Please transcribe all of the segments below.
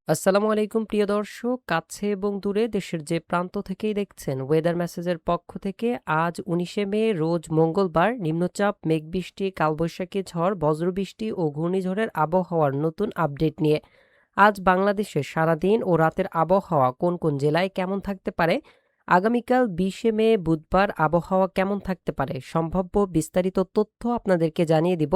আসসালামু আলাইকুম প্রিয় দর্শক, কাছে এবং দূরে দেশের যে প্রান্ত থেকেই দেখছেন ওয়েদার মেসেজের পক্ষ থেকে আজ ১৯শে মে রোজ মঙ্গলবার নিম্নচাপ মেঘবৃষ্টি কালবৈশাখী ঝড় বজ্রবৃষ্টি ও ঘূর্ণিঝড়ের আবহাওয়ার নতুন আপডেট নিয়ে আজ বাংলাদেশে সারাদিন ও রাতের আবহাওয়া কোন কোন জেলায় কেমন থাকতে পারে, আগামীকাল ২০শে মে বুধবার আবহাওয়া কেমন থাকতে পারে, সম্ভাব্য বিস্তারিত তথ্য আপনাদেরকে জানিয়ে দিব।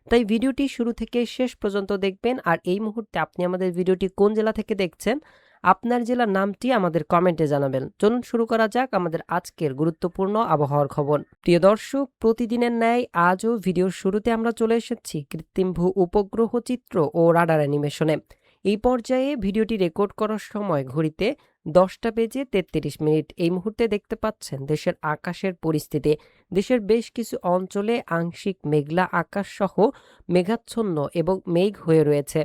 তাই ভিডিওটি শুরু থেকে শেষ পর্যন্ত দেখবেন। আর এই মুহূর্তে আপনি আমাদের ভিডিওটি কোন জেলা থেকে দেখছেন, আপনার জেলার নামটি আমাদের কমেন্টে জানাবেন। চলুন শুরু করা যাক আমাদের আজকের গুরুত্বপূর্ণ আবহাওয়ার খবর। প্রিয় দর্শক, প্রতিদিনের ন্যায় আজও ভিডিওর শুরুতে আমরা চলে এসেছি কৃত্রিম ভূ উপগ্রহ চিত্র ও রাডার অ্যানিমেশনে। এই পর্যায়ে ভিডিওটি রেকর্ড করার সময় ঘড়িতে 10টা বেজে 33 মিনিট। এই মুহূর্তে দেখতে পাচ্ছেন দেশের আকাশের পরিস্থিতি। দেশের বেশ কিছু অঞ্চলে আংশিক মেঘলা আকাশ সহ মেঘাচ্ছন্ন এবং মেঘ হয়ে রয়েছে।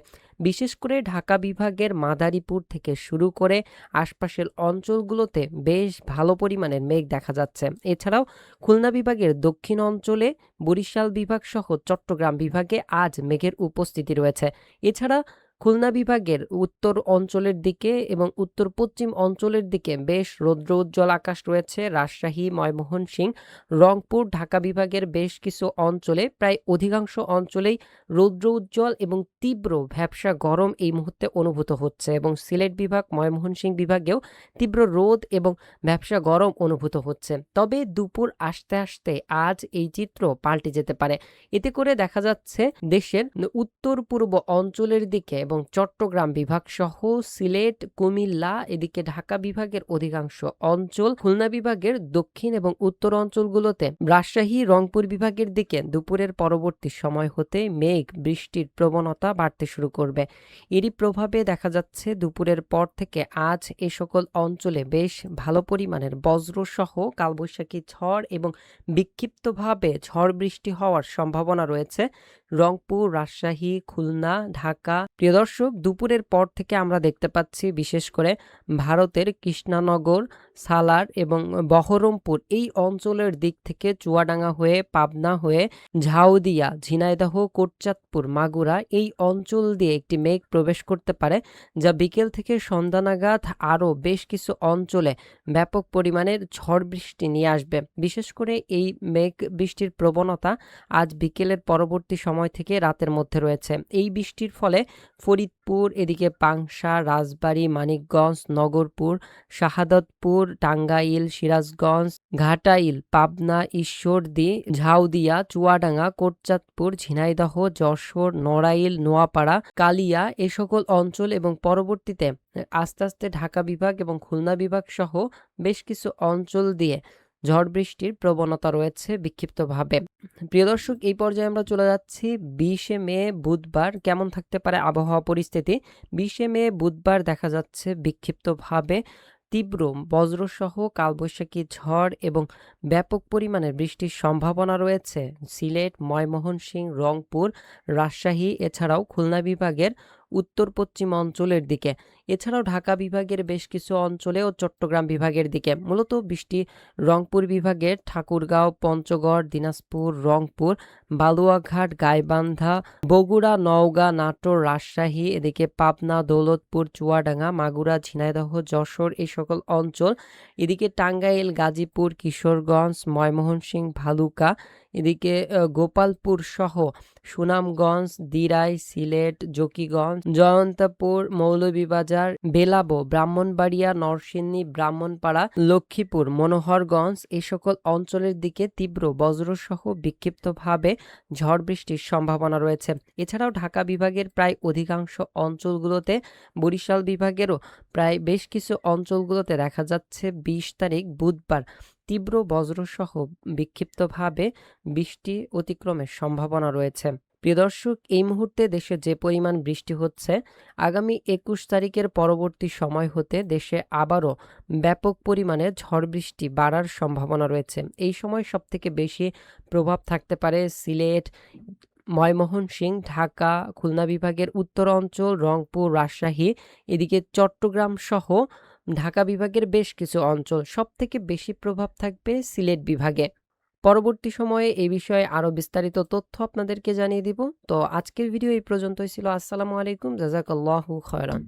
বিশেষ করে ঢাকা বিভাগের মাদারীপুর থেকে শুরু করে আশপাশের অঞ্চলগুলোতে বেশ ভালো পরিমাণের মেঘ দেখা যাচ্ছে। এছাড়াও খুলনা বিভাগের দক্ষিণ অঞ্চলে, বরিশাল বিভাগ সহ চট্টগ্রাম বিভাগে আজ মেঘের উপস্থিতি রয়েছে। এছাড়া খুলনা বিভাগের উত্তর অঞ্চলের দিকে এবং উত্তর পশ্চিম অঞ্চলের দিকে বেশ রৌদ্র উজ্জ্বল আকাশ রয়েছে। রাজশাহী, ময়মনসিংহ, রংপুর, ঢাকা বিভাগের বেশ কিছু অঞ্চলে প্রায় অধিকাংশ অঞ্চলেই রৌদ্র উজ্জ্বল এবং তীব্র ভ্যাপসা গরম এই মুহূর্তে অনুভূত হচ্ছে এবং সিলেট বিভাগ, ময়মনসিংহ বিভাগেও তীব্র রোদ এবং ভ্যাপসা গরম অনুভূত হচ্ছে। তবে দুপুর আসতে আসতে আজ এই চিত্র পাল্টে যেতে পারে। এতে করে দেখা যাচ্ছে দেশের উত্তর পূর্ব অঞ্চলের দিকে এবং চট্টগ্রাম বিভাগ সহ সিলেট, কুমিল্লা, এদিকে ঢাকা বিভাগের অধিকাংশ অঞ্চল, খুলনা বিভাগের দক্ষিণ এবং উত্তর অঞ্চলগুলোতে, রাজশাহী, রংপুর বিভাগের দিকে দুপুরের পরবর্তী সময় হতে মেঘ বৃষ্টির প্রবণতা বাড়তে শুরু করবে। এরই প্রভাবে দেখা যাচ্ছে দুপুরের পর থেকে আজ এ সকল অঞ্চলে বেশ ভালো পরিমাণের বজ্র সহ কালবৈশাখী ঝড় এবং বিক্ষিপ্তভাবে ঝড় বৃষ্টি হওয়ার সম্ভাবনা রয়েছে রংপুর, রাজশাহী, খুলনা, ঢাকা। প্রিয় দর্শক, দুপুরের পর থেকে আমরা দেখতে পাচ্ছি বিশেষ করে ভারতের কৃষ্ণনগর, সালার এবং বহরমপুর এই অঞ্চলের দিক থেকে চুয়াডাঙ্গা হয়ে, পাবনা হয়ে, ঝাউদিয়া, ঝিনাইদহ, কোটচাঁদপুর, মাগুরা এই অঞ্চল দিয়ে একটি মেঘ প্রবেশ করতে পারে, যা বিকেল থেকে সন্ধ্যা নাগাদ আরও বেশ কিছু অঞ্চলে ব্যাপক পরিমাণের ঝড় বৃষ্টি নিয়ে আসবে। বিশেষ করে এই মেঘ বৃষ্টির প্রবণতা আজ বিকেলের পরবর্তী সময় থেকে রাতের মধ্যে রয়েছে। এই বৃষ্টির ফলে ফরিদপুর, এদিকে পাংশা, রাজবাড়ী, মানিকগঞ্জ, নগরপুর, শাহাদতপুর, টাঙ্গাইল, সিরাজগঞ্জ, ঘাটাইল, পাবনা, ঈশ্বরদী, ঝাউদিয়া, চুয়াডাঙ্গা, কোটচাঁদপুর, ঝিনাইদহ, যশোর, নড়াইল, নোয়াপাড়া, কালিয়া এ সকল অঞ্চল এবং পরবর্তীতে আস্তে আস্তে ঢাকা বিভাগ এবং খুলনা বিভাগ সহ বেশ কিছু অঞ্চল দিয়ে ঝড় বৃষ্টির প্রবণতা রয়েছে বিক্ষিপ্তভাবে। প্রিয় দর্শক, এই পর্যায়ে আমরা চলে যাচ্ছি ২০শে মে বুধবার কেমন থাকতে পারে আবহাওয়া পরিস্থিতি। ২০শে মে বুধবার দেখা যাচ্ছে বিক্ষিপ্তভাবে তীব্র বজ্রসহ কালবৈশাখী ঝড় এবং ব্যাপক পরিমাণের বৃষ্টির সম্ভাবনা রয়েছে সিলেট, ময়মনসিংহ, রংপুর, রাজশাহী, এছাড়াও খুলনা বিভাগের উত্তর পশ্চিম অঞ্চলের দিকে। এছাড়াও ঢাকা বিভাগের বেশ কিছু অঞ্চলে ও চট্টগ্রাম বিভাগের দিকে। মূলত বৃষ্টি রংপুর বিভাগের ঠাকুরগাঁও, পঞ্চগড়, দিনাজপুর, রংপুর, বালুয়াঘাট, গাইবান্ধা, বগুড়া, নওগাঁ, নাটোর, রাজশাহী, এদিকে পাবনা, দৌলতপুর, চুয়াডাঙ্গা, মাগুরা, ঝিনাইদহ, যশোর এই সকল অঞ্চল, এদিকে টাঙ্গাইল, গাজীপুর, কিশোরগঞ্জ, ময়মনসিংহ, ভালুকা, এদিকে গোপালপুর সহ সুনামগঞ্জ, দিরাই, সিলেট, জকিগঞ্জ, জয়ন্তপুর, মৌলভীবাজার, বেলাবো, ব্রাহ্মণবাড়িয়া, নরসিংদী, ব্রাহ্মণপাড়া, লক্ষ্মীপুর, মনোহরগঞ্জ এই সকল অঞ্চলের দিকে তীব্র বজ্রসহ বিক্ষিপ্তভাবে ঝড় বৃষ্টির সম্ভাবনা রয়েছে। এছাড়াও ঢাকা বিভাগের প্রায় অধিকাংশ অঞ্চলগুলোতে, বরিশাল বিভাগেরও প্রায় বেশ কিছু অঞ্চলগুলোতে দেখা যাচ্ছে ২০ তারিখ বুধবার তীব্র বজ্রসহ বিক্ষিপ্তভাবে বৃষ্টি অতিক্রমের সম্ভাবনা রয়েছে। প্রিয় দর্শক, এই মুহূর্তে দেশে যে পরিমাণ বৃষ্টি হচ্ছে, আগামী ২১ তারিখের পরবর্তী সময় হতে দেশে আবারও ব্যাপক পরিমাণে ঝড় বৃষ্টি বাড়ার সম্ভাবনা রয়েছে। এই সময় সবথেকে বেশি প্রভাব থাকতে পারে সিলেট, ময়মনসিংহ, ঢাকা, খুলনা বিভাগের উত্তর অঞ্চল, রংপুর, রাজশাহী, এদিকে চট্টগ্রাম সহ ঢাকা বিভাগের বেশ কিছু অঞ্চল। সবথেকে বেশি প্রভাব থাকবে সিলেট বিভাগে। পরবর্তী সময়ে এই বিষয়ে আরো বিস্তারিত তথ্য আপনাদেরকে জানিয়ে দিব। তো আজকের ভিডিও এই পর্যন্তই ছিল। আসসালামু আলাইকুম, জাযাকাল্লাহু খায়রান।